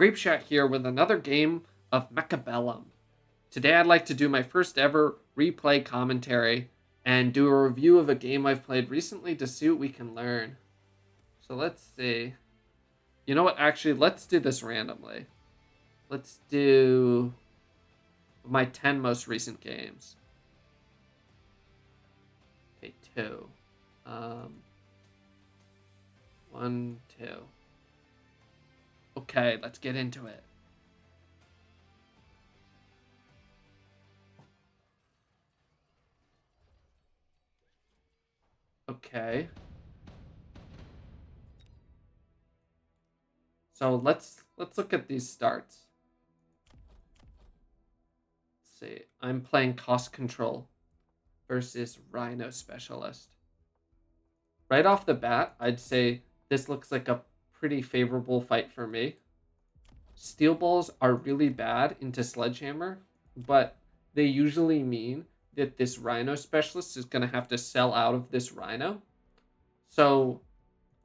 Grape Chat here with another game of Mechabellum. Today I'd like to do my first ever replay commentary and do a review of a game I've played recently to see what we can learn. So let's see. You know what, actually, let's do this randomly. Let's do my 10 most recent games. Okay, 2. 1, 2. Okay, let's get into it. Okay. So let's look at these starts. Let's see. I'm playing Cost Control versus Rhino Specialist. Right off the bat, I'd say this looks like a pretty favorable fight for me. Steel balls are really bad into Sledgehammer, but they usually mean that this Rhino Specialist is going to have to sell out of this Rhino. So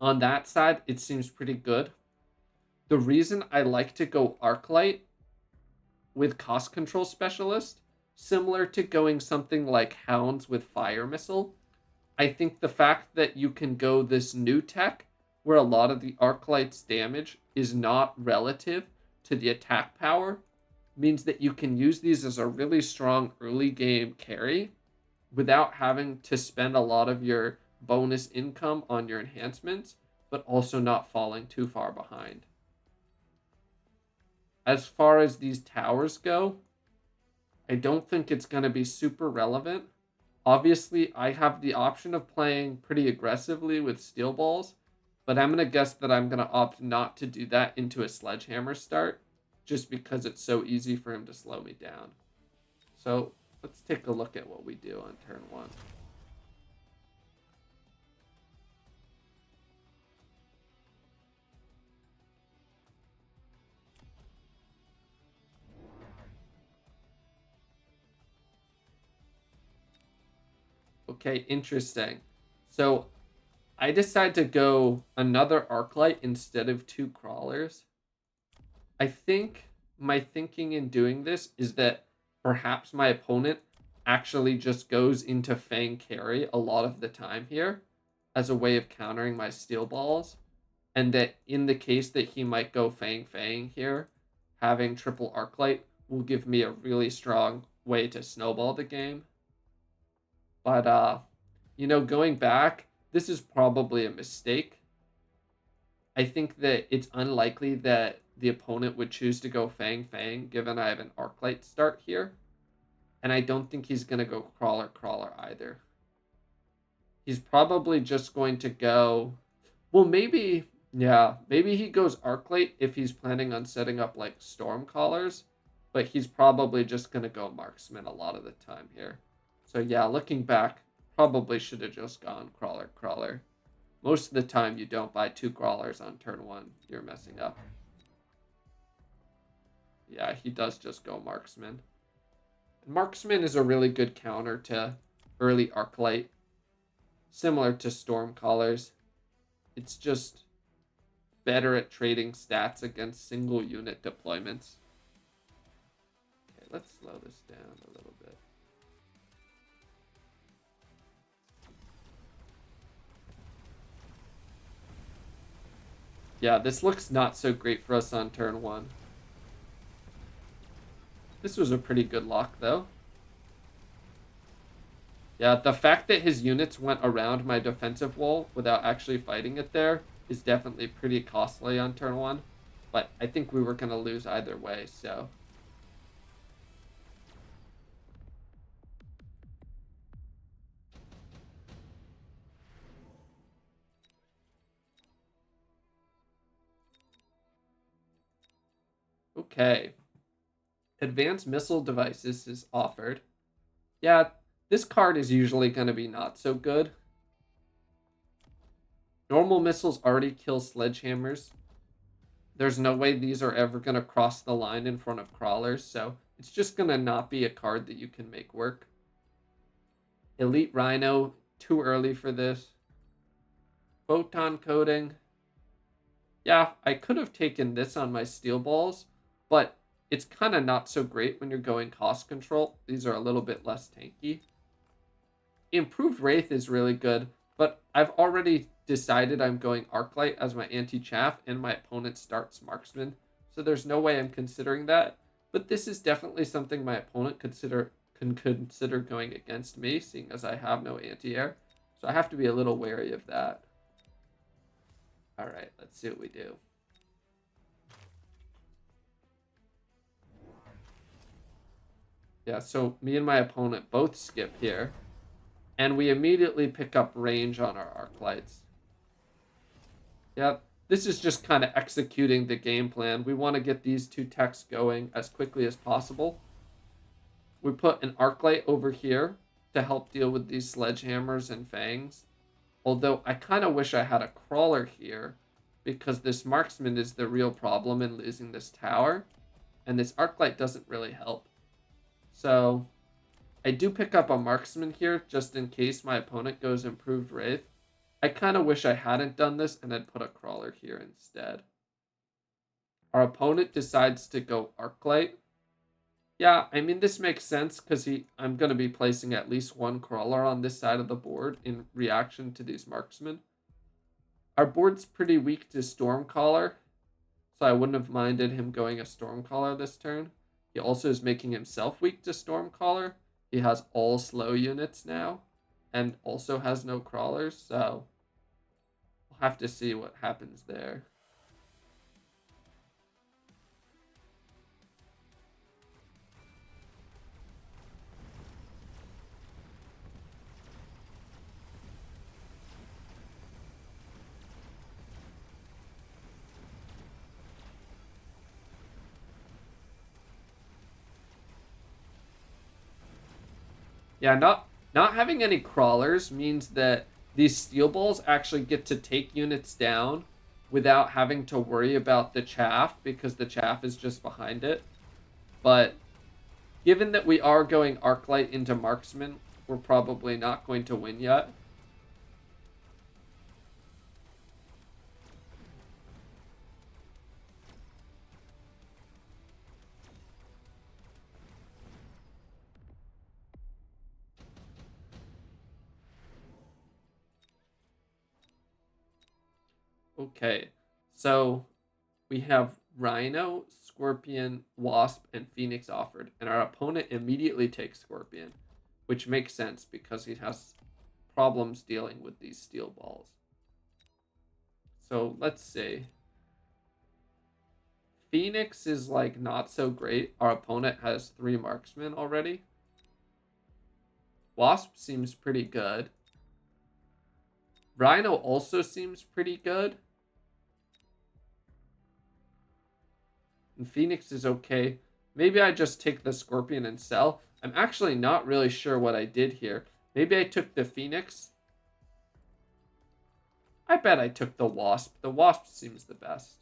on that side, it seems pretty good. The reason I like to go Arklight with Cost Control Specialist, similar to going something like Hounds with Fire Missile, I think the fact that you can go this new tech, where a lot of the Arklight's damage is not relative to the attack power, means that you can use these as a really strong early game carry without having to spend a lot of your bonus income on your enhancements, but also not falling too far behind. As far as these towers go, I don't think it's going to be super relevant. Obviously, I have the option of playing pretty aggressively with steel balls, but I'm going to guess that I'm going to opt not to do that into a Sledgehammer start, just because it's so easy for him to slow me down. So let's take a look at what we do on turn 1. Okay, interesting. So I decide to go another Arklight instead of 2 crawlers. I think my thinking in doing this is that perhaps my opponent actually just goes into Fang carry a lot of the time here as a way of countering my steel balls. And that in the case that he might go Fang here, having triple Arklight will give me a really strong way to snowball the game. But, going back, this is probably a mistake. I think that it's unlikely that the opponent would choose to go Fang, given I have an Arklight start here. And I don't think he's going to go Crawler either. He's probably just going to go... Well, maybe he goes Arklight if he's planning on setting up, like, Storm Callers. But he's probably just going to go Marksman a lot of the time here. So yeah, looking back, probably should have just gone Crawler. Most of the time, you don't buy 2 Crawlers on turn 1. You're messing up. Yeah, he does just go Marksman. And Marksman is a really good counter to early Arklight. Similar to Storm Callers. It's just better at trading stats against single unit deployments. Okay, let's slow this down a little bit. Yeah, this looks not so great for us on turn 1. This was a pretty good lock, though. Yeah, the fact that his units went around my defensive wall without actually fighting it there is definitely pretty costly on turn 1. But I think we were going to lose either way, so... Okay. Advanced missile devices is offered. Yeah, this card is usually going to be not so good. Normal missiles already kill sledgehammers. There's no way these are ever going to cross the line in front of crawlers, so it's just going to not be a card that you can make work. Elite Rhino, too early for this. Photon coating. Yeah, I could have taken this on my steel balls, but it's kind of not so great when you're going cost control. These are a little bit less tanky. Improved Wraith is really good, but I've already decided I'm going Arklight as my anti-chaff, and my opponent starts Marksman, so there's no way I'm considering that. But this is definitely something my opponent can consider going against me, seeing as I have no anti-air. So I have to be a little wary of that. All right, let's see what we do. Yeah, so me and my opponent both skip here, and we immediately pick up range on our Arklights. Yeah, this is just kind of executing the game plan. We want to get these two techs going as quickly as possible. We put an Arklight over here to help deal with these sledgehammers and fangs. Although I kind of wish I had a crawler here, because this marksman is the real problem in losing this tower, and this Arklight doesn't really help. So I do pick up a marksman here just in case my opponent goes improved Wraith. I kind of wish I hadn't done this and had put a crawler here instead. Our opponent decides to go Arklight. Yeah, I mean, this makes sense because I'm going to be placing at least one crawler on this side of the board in reaction to these marksmen. Our board's pretty weak to Stormcaller, so I wouldn't have minded him going a Stormcaller this turn. He also is making himself weak to Stormcaller. He has all slow units now, and also has no crawlers, so we'll have to see what happens there. Yeah, not having any crawlers means that these steel balls actually get to take units down without having to worry about the chaff, because the chaff is just behind it. But given that we are going Arklight into marksman, we're probably not going to win yet. Okay, so we have Rhino, Scorpion, Wasp, and Phoenix offered, and our opponent immediately takes Scorpion, which makes sense because he has problems dealing with these steel balls. So let's see. Phoenix is like not so great. Our opponent has 3 marksmen already. Wasp seems pretty good. Rhino also seems pretty good. And Phoenix is okay. Maybe I just take the Scorpion and sell. I'm actually not really sure what I did here. Maybe I took the Phoenix. I bet I took the Wasp. The Wasp seems the best.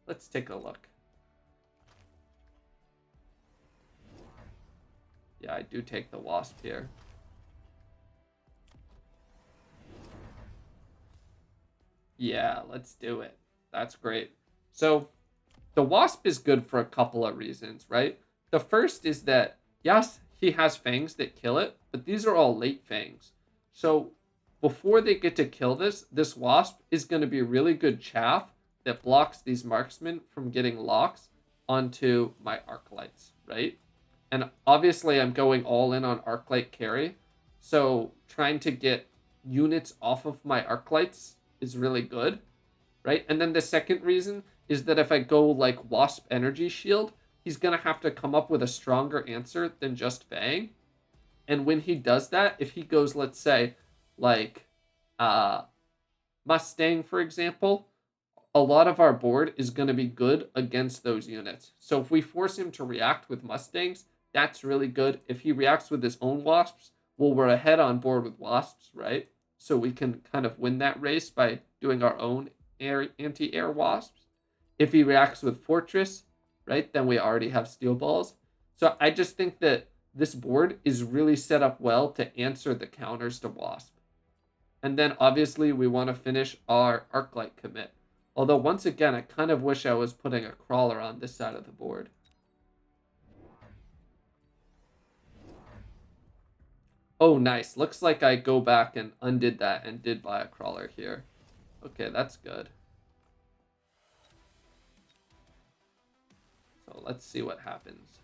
Let's take a look. Yeah, I do take the Wasp here. Yeah, let's do it. That's great. So the Wasp is good for a couple of reasons, right? The first is that, yes, he has fangs that kill it, but these are all late fangs. So before they get to kill this Wasp is going to be really good chaff that blocks these marksmen from getting locks onto my Arklights, right? And obviously I'm going all in on Arklight carry, so trying to get units off of my Arklights is really good, right? And then the second reason is that if I go like Wasp Energy Shield, he's going to have to come up with a stronger answer than just Fang. And when he does that, if he goes, let's say, like Mustang, for example, a lot of our board is going to be good against those units. So if we force him to react with Mustangs, that's really good. If he reacts with his own Wasps, well, we're ahead on board with Wasps, right? So we can kind of win that race by doing our own anti-air Wasps. If he reacts with Fortress, right, then we already have Steel Balls. So I just think that this board is really set up well to answer the counters to Wasp. And then obviously we want to finish our Arklight commit. Although, once again, I kind of wish I was putting a crawler on this side of the board. Oh, nice. Looks like I go back and undid that and did buy a crawler here. Okay, that's good. So let's see what happens.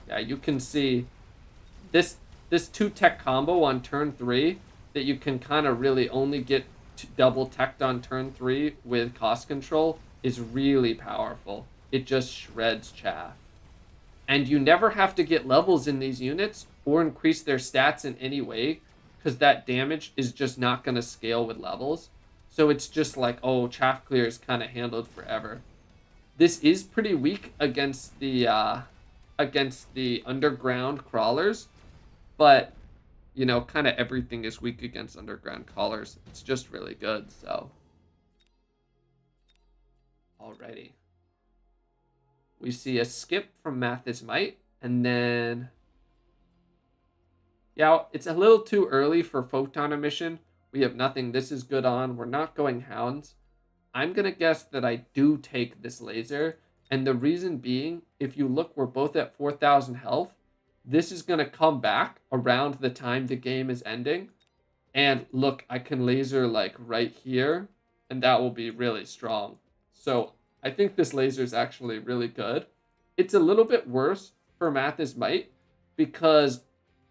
Yeah, you can see this 2-tech combo on turn 3 that you can kind of really only get double teched on turn 3 with cost control is really powerful. It just shreds Chaff. And you never have to get levels in these units or increase their stats in any way, because that damage is just not going to scale with levels. So it's just like, oh, Chaff Clear is kind of handled forever. This is pretty weak against the underground crawlers, but you know, kind of everything is weak against underground crawlers. It's just really good. So, alrighty. We see a skip from Mathis Might, and then, yeah, it's a little too early for Photon Emission. We have nothing this is good on. We're not going Hounds. I'm going to guess that I do take this laser, and the reason being, if you look, we're both at 4,000 health. This is going to come back around the time the game is ending, and look, I can laser like right here, and that will be really strong. So I think this laser is actually really good. It's a little bit worse for Mathis Might because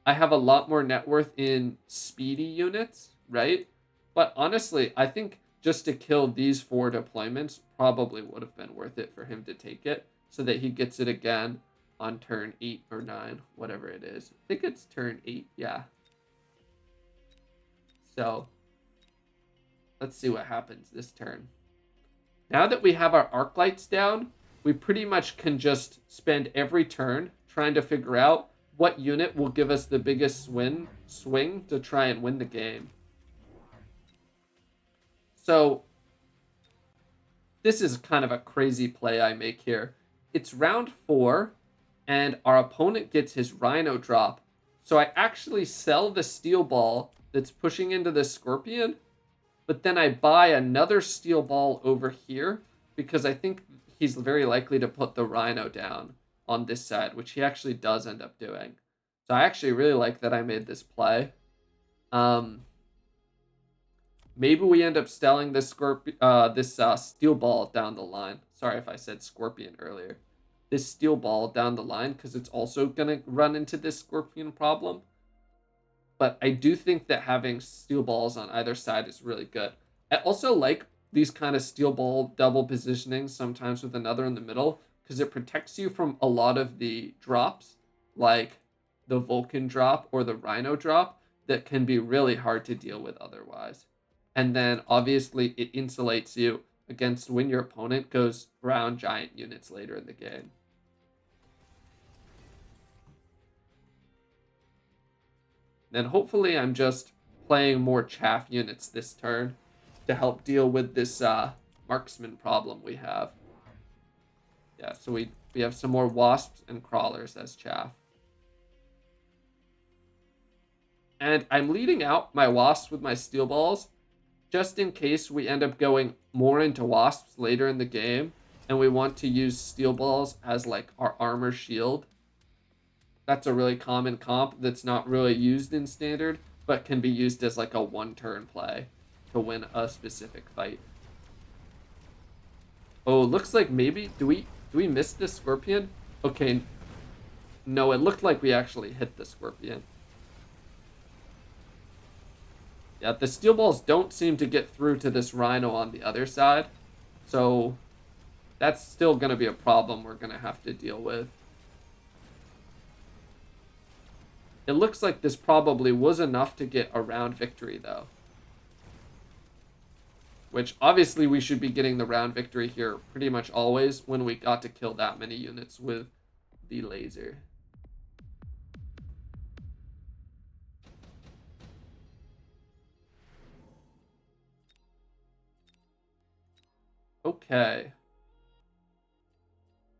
I have a lot more net worth in speedy units, right? But honestly, I think just to kill these 4 deployments probably would have been worth it for him to take it so that he gets it again on turn 8 or 9, whatever it is. I think it's turn 8, yeah. So let's see what happens this turn. Now that we have our Arklights down, we pretty much can just spend every turn trying to figure out what unit will give us the biggest swing to try and win the game. So this is kind of a crazy play I make here. It's round 4, and our opponent gets his Rhino drop. So I actually sell the Steel Ball that's pushing into the Scorpion, but then I buy another Steel Ball over here because I think he's very likely to put the Rhino down on this side, which he actually does end up doing. So I actually really like that I made this play. Maybe we end up selling this Steel Ball down the line. Sorry if I said Scorpion earlier. This Steel Ball down the line because it's also going to run into this Scorpion problem. But I do think that having Steel Balls on either side is really good. I also like these kind of Steel Ball double positioning sometimes with another in the middle because it protects you from a lot of the drops, like the Vulcan drop or the Rhino drop, that can be really hard to deal with otherwise. And then obviously it insulates you against when your opponent goes brown giant units later in the game. Then hopefully I'm just playing more Chaff units this turn to help deal with this marksman problem we have. Yeah, so we have some more Wasps and Crawlers as Chaff. And I'm leading out my Wasps with my Steel Balls just in case we end up going more into Wasps later in the game and we want to use Steel Balls as like our armor shield. That's a really common comp that's not really used in Standard, but can be used as like a one-turn play to win a specific fight. Oh, looks like maybe do we miss the Scorpion? Okay. No, it looked like we actually hit the Scorpion. Yeah, the Steel Balls don't seem to get through to this Rhino on the other side. So that's still going to be a problem we're going to have to deal with. It looks like this probably was enough to get a round victory, though. Which, obviously, we should be getting the round victory here pretty much always when we got to kill that many units with the laser. Okay.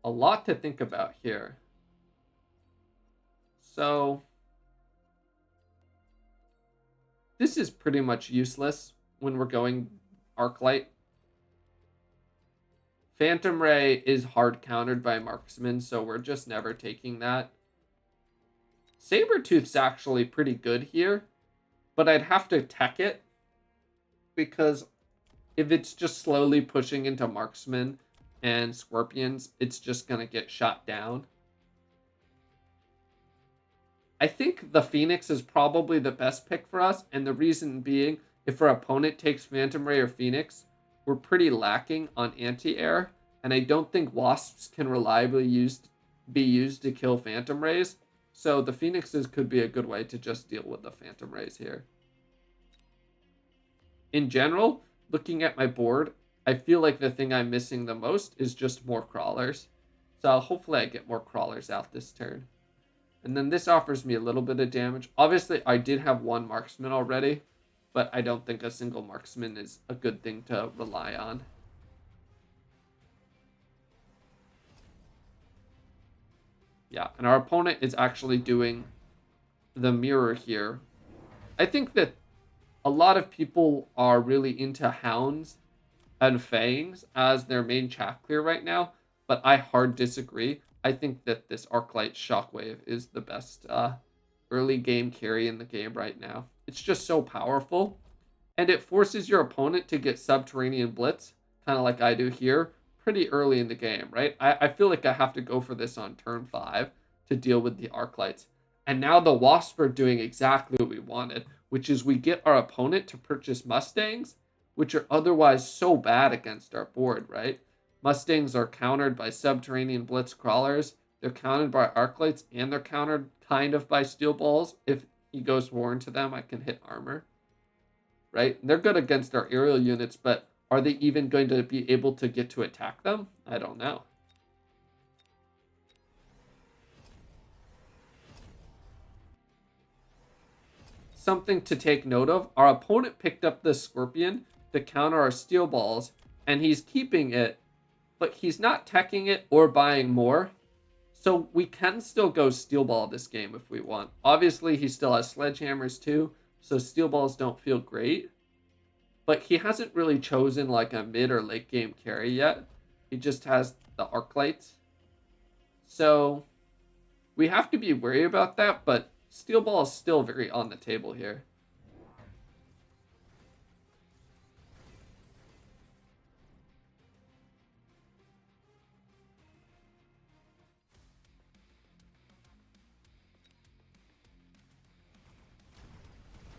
A lot to think about here. So This is pretty much useless when we're going Arklight. Phantom Ray is hard countered by Marksman, so we're just never taking that. Sabertooth's actually pretty good here, but I'd have to tech it because if it's just slowly pushing into Marksman and Scorpions, it's just going to get shot down. I think the Phoenix is probably the best pick for us, and the reason being, if our opponent takes Phantom Ray or Phoenix, we're pretty lacking on anti-air, and I don't think Wasps can reliably be used to kill Phantom Rays, so the Phoenixes could be a good way to just deal with the Phantom Rays here. In general, looking at my board, I feel like the thing I'm missing the most is just more crawlers. So hopefully I get more crawlers out this turn. And then this offers me a little bit of damage. Obviously, I did have one marksman already, but I don't think a single marksman is a good thing to rely on. Yeah, and our opponent is actually doing the mirror here. I think that a lot of people are really into hounds and fangs as their main chaff clear right now, but I hard disagree. I think that this Arklight Shockwave is the best early game carry in the game right now. It's just so powerful, and it forces your opponent to get Subterranean Blitz, kind of like I do here, pretty early in the game, right? I feel like I have to go for this on turn 5 to deal with the Arklights. And now the Wasp are doing exactly what we wanted, which is we get our opponent to purchase Mustangs, which are otherwise so bad against our board, right? Mustangs are countered by Subterranean Blitz Crawlers. They're countered by Arklights, and they're countered kind of by Steel Balls. If he goes war into them, I can hit armor, right? And they're good against our aerial units, but are they even going to be able to get to attack them? I don't know. Something to take note of, our opponent picked up the Scorpion to counter our Steel Balls, and he's keeping it, but he's not teching it or buying more. So we can still go Steel Ball this game if we want. Obviously, he still has Sledgehammers too, so Steel Balls don't feel great. But he hasn't really chosen like a mid or late game carry yet. He just has the Arklights. So we have to be wary about that, but Steel Ball is still very on the table here.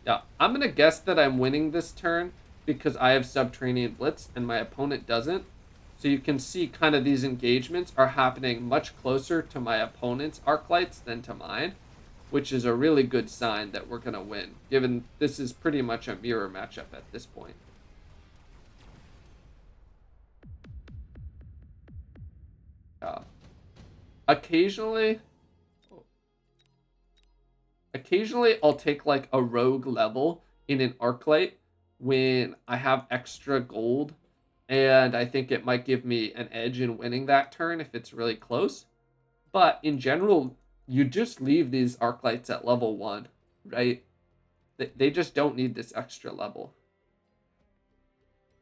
Yeah, I'm going to guess that I'm winning this turn because I have Subterranean Blitz and my opponent doesn't. So you can see kind of these engagements are happening much closer to my opponent's Arklights than to mine, which is a really good sign that we're going to win, given this is pretty much a mirror matchup at this point. Uh, occasionally, I'll take like a rogue level in an Arklight when I have extra gold, and I think it might give me an edge in winning that turn if it's really close. But in general, you just leave these Arklights at level 1, right? They just don't need this extra level.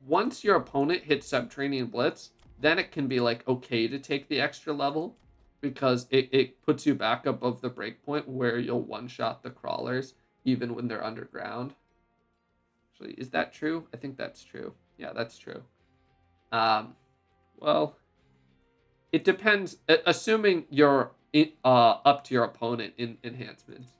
Once your opponent hits Subterranean Blitz, then it can be like okay to take the extra level because it puts you back above the breakpoint where you'll one-shot the crawlers even when they're underground. Actually, is that true? I think that's true. Yeah, that's true. Well, it depends. Assuming you're up to your opponent in enhancements.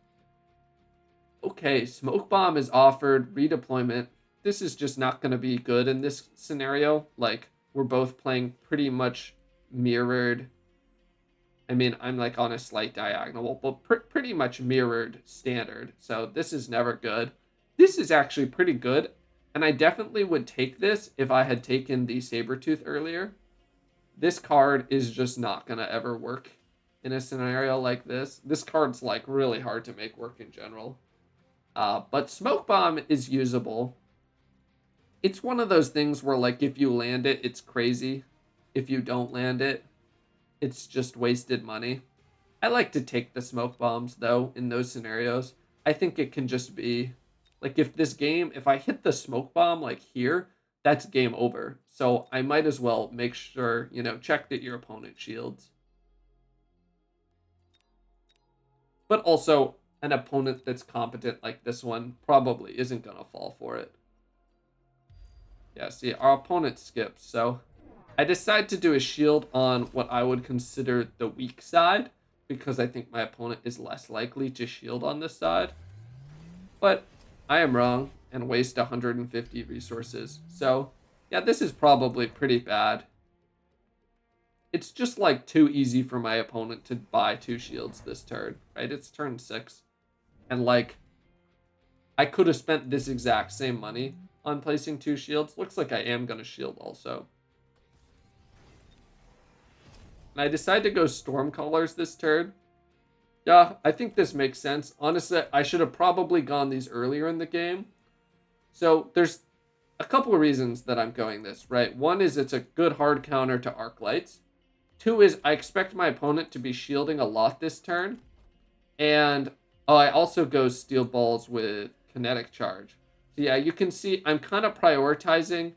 Okay, Smoke Bomb is offered redeployment. This is just not going to be good in this scenario. Like, we're both playing pretty much mirrored. I mean, I'm like on a slight diagonal, but pretty much mirrored standard. So this is never good. This is actually pretty good. And I definitely would take this if I had taken the Sabertooth earlier. This card is just not going to ever work in a scenario like this. This card's like really hard to make work in general. But Smoke Bomb is usable. It's one of those things where like if you land it, it's crazy. If you don't land it, it's just wasted money. I like to take the Smoke Bombs though in those scenarios. I think it can just be Like if I hit the smoke bomb like here, that's game over. So I might as well make sure, check that your opponent shields. But also, an opponent that's competent like this one probably isn't going to fall for it. Yeah, see, our opponent skips. So I decide to do a shield on what I would consider the weak side, because I think my opponent is less likely to shield on this side. But I am wrong and waste 150 resources. So yeah, this is probably pretty bad. It's just like too easy for my opponent to buy 2 shields this turn, right? It's turn 6. And like, I could have spent this exact same money on placing 2 shields. Looks like I am going to shield also. And I decide to go Storm Colors this turn. Yeah, I think this makes sense. Honestly, I should have probably gone these earlier in the game. So there's a couple of reasons that I'm going this, right? One is it's a good hard counter to Arklights. 2 is I expect my opponent to be shielding a lot this turn. And I also go Steel Balls with Kinetic Charge. So yeah, you can see I'm kind of prioritizing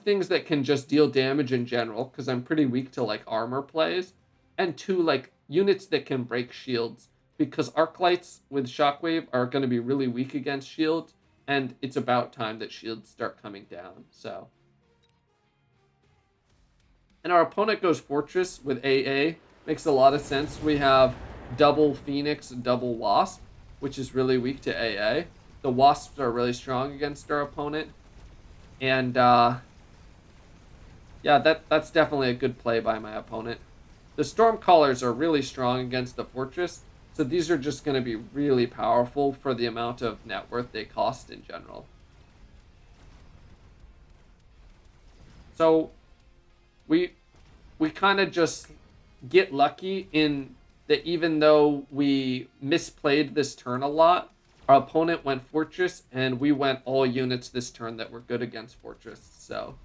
things that can just deal damage in general, because I'm pretty weak to like armor plays. And 2, like units that can break shields, because Arklights with Shockwave are going to be really weak against shields. And it's about time that shields start coming down, so. And our opponent goes Fortress with AA. Makes a lot of sense. We have double Phoenix, double Wasp, which is really weak to AA. The Wasps are really strong against our opponent. And, yeah, that's definitely a good play by my opponent. The Stormcallers are really strong against the Fortress, so these are just going to be really powerful for the amount of net worth they cost in general. So we kind of just get lucky in that even though we misplayed this turn a lot, our opponent went Fortress, and we went all units this turn that were good against Fortress. So,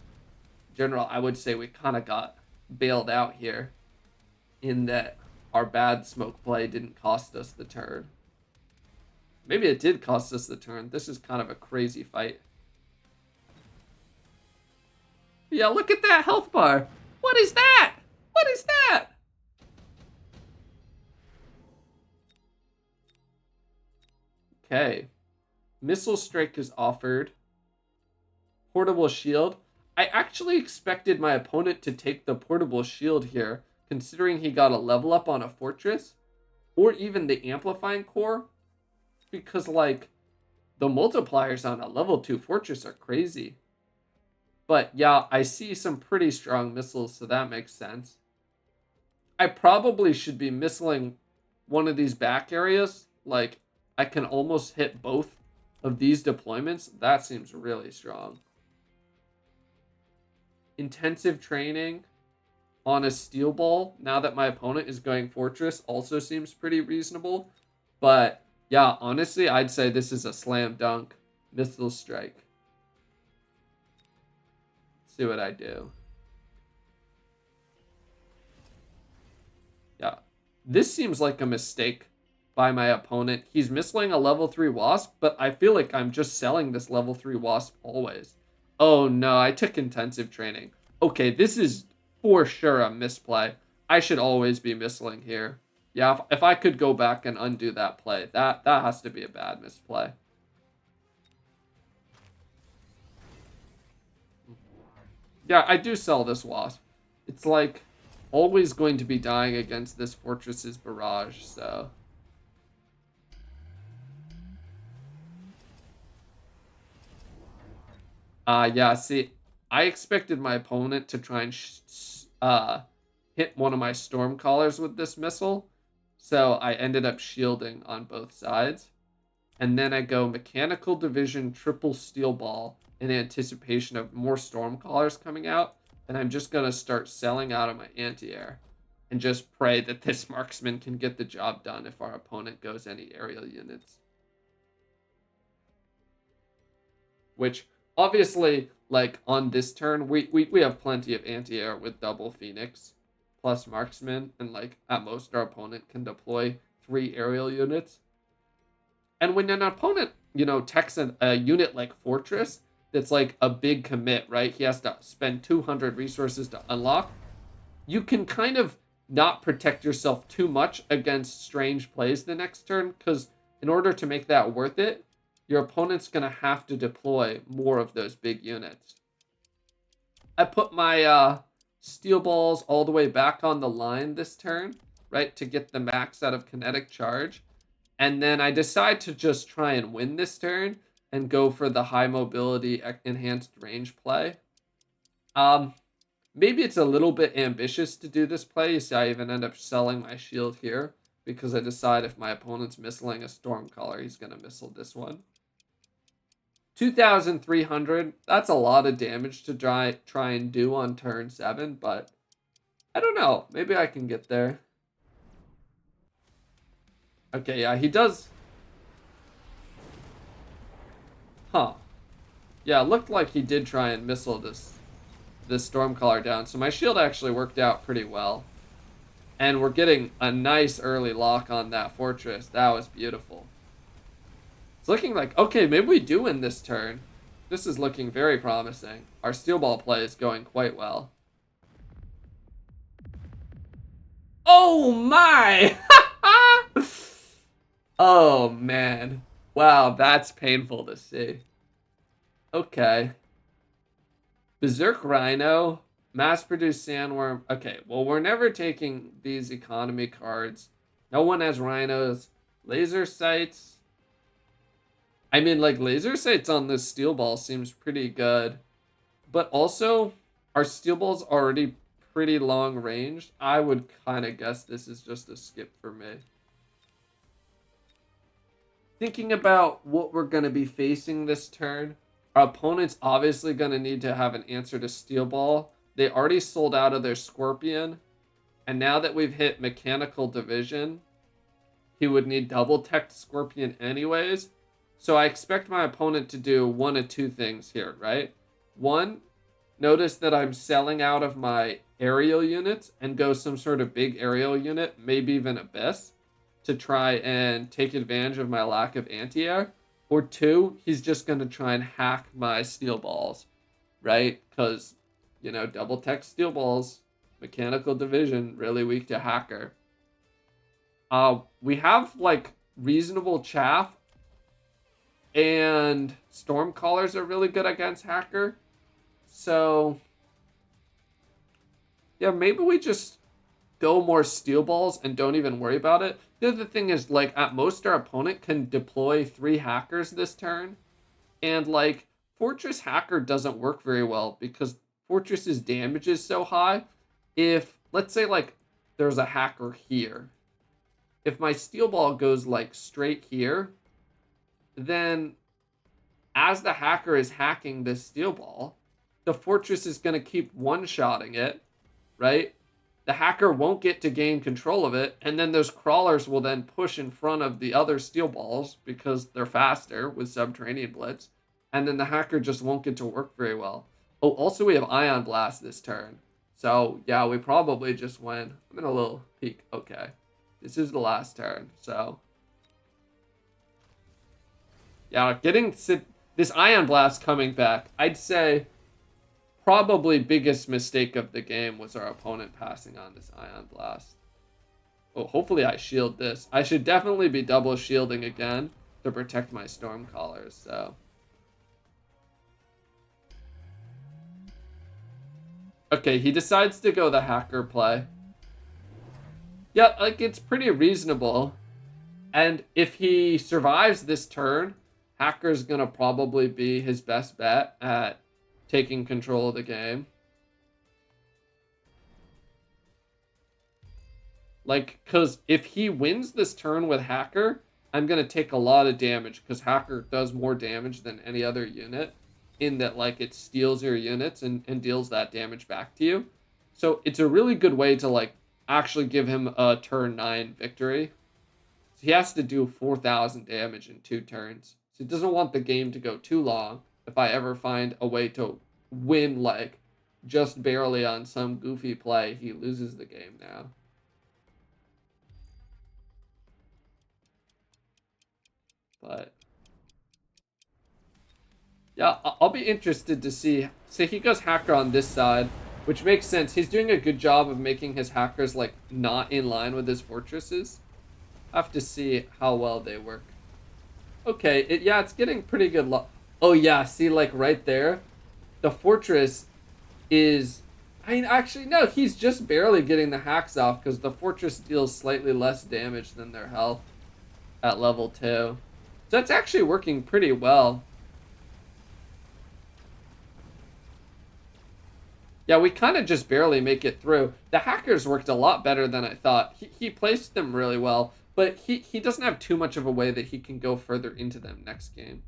in general, I would say we kind of got bailed out here in that our bad smoke play didn't cost us the turn. Maybe it did cost us the turn. This is kind of a crazy fight. Yeah, look at that health bar. What is that? What is that? Okay. Missile Strike is offered. Portable Shield. I actually expected my opponent to take the Portable Shield here, considering he got a level up on a Fortress, or even the Amplifying Core, because, like, the multipliers on a level 2 Fortress are crazy. But, yeah, I see some pretty strong missiles, so that makes sense. I probably should be missiling one of these back areas. Like, I can almost hit both of these deployments. That seems really strong. Intensive training on a steel ball, now that my opponent is going Fortress, also seems pretty reasonable. But, yeah, honestly, I'd say this is a slam dunk missile strike. Let's see what I do. Yeah, this seems like a mistake by my opponent. He's missing a level 3 Wasp, but I feel like I'm just selling this level 3 Wasp always. Oh no, I took intensive training. Okay, this is for sure a misplay. I should always be missing here. Yeah, if I could go back and undo that play, that has to be a bad misplay. Yeah, I do sell this Wasp. It's like always going to be dying against this Fortress's barrage, so. Yeah, see, I expected my opponent to try and hit one of my Stormcallers with this missile, so I ended up shielding on both sides. And then I go Mechanical Division Triple Steel Ball in anticipation of more Stormcallers coming out, and I'm just going to start selling out of my anti-air and just pray that this marksman can get the job done if our opponent goes any aerial units. Which, obviously, like, on this turn, we have plenty of anti-air with double Phoenix plus marksman, and, like, at most our opponent can deploy 3 aerial units. And when an opponent, techs a unit like Fortress, that's like a big commit, right? He has to spend 200 resources to unlock. You can kind of not protect yourself too much against strange plays the next turn, because in order to make that worth it, your opponent's going to have to deploy more of those big units. I put my steel balls all the way back on the line this turn, right, to get the max out of kinetic charge. And then I decide to just try and win this turn and go for the high mobility enhanced range play. Maybe it's a little bit ambitious to do this play. You see, I even end up selling my shield here because I decide if my opponent's missiling a Stormcaller, he's going to missile this one. 2,300, that's a lot of damage to try and do on turn 7, but I don't know. Maybe I can get there. Okay, yeah, he does. Huh. Yeah, it looked like he did try and missile this Stormcaller down, so my shield actually worked out pretty well. And we're getting a nice early lock on that fortress. That was beautiful. It's looking like, okay, maybe we do win this turn. This is looking very promising. Our steel ball play is going quite well. Oh my! Oh man. Wow, that's painful to see. Okay. Berserk Rhino, mass-produced sandworm. Okay, well, we're never taking these economy cards. No one has rhinos. Laser sights. I mean, like, laser sights on this steel ball seems pretty good. But also, our steel ball's already pretty long range. I would kind of guess this is just a skip for me. Thinking about what we're going to be facing this turn, our opponent's obviously going to need to have an answer to steel ball. They already sold out of their Scorpion. And now that we've hit Mechanical Division, he would need double tech Scorpion anyways. So I expect my opponent to do one of two things here, right? One, notice that I'm selling out of my aerial units and go some sort of big aerial unit, maybe even Abyss, to try and take advantage of my lack of anti-air. Or two, he's just going to try and hack my steel balls, right? Because, double tech steel balls, Mechanical Division, really weak to hacker. We have, like, reasonable Chaff, and Stormcallers are really good against hacker. So, yeah, maybe we just go more steel balls and don't even worry about it. The other thing is, like, at most our opponent can deploy 3 hackers this turn. And, like, Fortress Hacker doesn't work very well because Fortress's damage is so high. If, let's say, like, there's a hacker here. If my steel ball goes, like, straight here, then as the hacker is hacking this steel ball, the fortress is going to keep one-shotting it, right? The hacker won't get to gain control of it, and then those crawlers will then push in front of the other steel balls because they're faster with Subterranean Blitz, and then the hacker just won't get to work very well. Oh, also we have Ion Blast this turn. So, yeah, we probably just win. I'm in a little peek. Okay. This is the last turn, so. Yeah, getting this Ion Blast coming back, I'd say probably biggest mistake of the game was our opponent passing on this Ion Blast. Oh, hopefully I shield this. I should definitely be double shielding again to protect my Stormcallers, so. Okay, he decides to go the hacker play. Yeah, like, it's pretty reasonable. And if he survives this turn, hacker's gonna probably be his best bet at taking control of the game. Like, because if he wins this turn with hacker, I'm gonna take a lot of damage because hacker does more damage than any other unit in that, like, it steals your units and deals that damage back to you. So it's a really good way to, like, actually give him a turn 9 victory. So he has to do 4,000 damage in 2 turns. So he doesn't want the game to go too long if I ever find a way to win, like, just barely on some goofy play. He loses the game now. But yeah, I'll be interested to see. So he goes hacker on this side, which makes sense. He's doing a good job of making his hackers like not in line with his fortresses. I have to see how well they work. Okay, yeah, it's getting pretty good luck. Oh yeah, see like right there, the fortress is. I mean, actually no, he's just barely getting the hacks off because the fortress deals slightly less damage than their health at level 2. So that's actually working pretty well. Yeah, we kind of just barely make it through. The hackers worked a lot better than I thought. He placed them really well, but he doesn't have too much of a way that he can go further into them next game.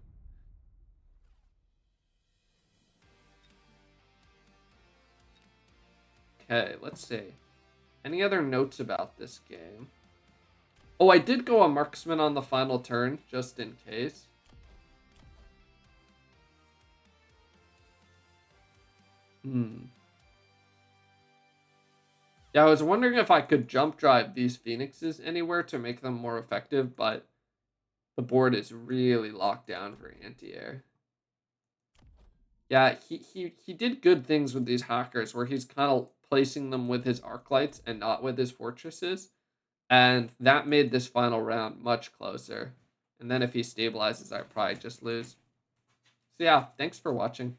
Okay, let's see. Any other notes about this game? Oh, I did go a marksman on the final turn, just in case. Hmm. Yeah, I was wondering if I could jump drive these phoenixes anywhere to make them more effective, but the board is really locked down for anti-air. Yeah, he did good things with these hackers where he's kind of placing them with his Arklights and not with his fortresses. And that made this final round much closer. And then if he stabilizes, I'd probably just lose. So yeah, thanks for watching.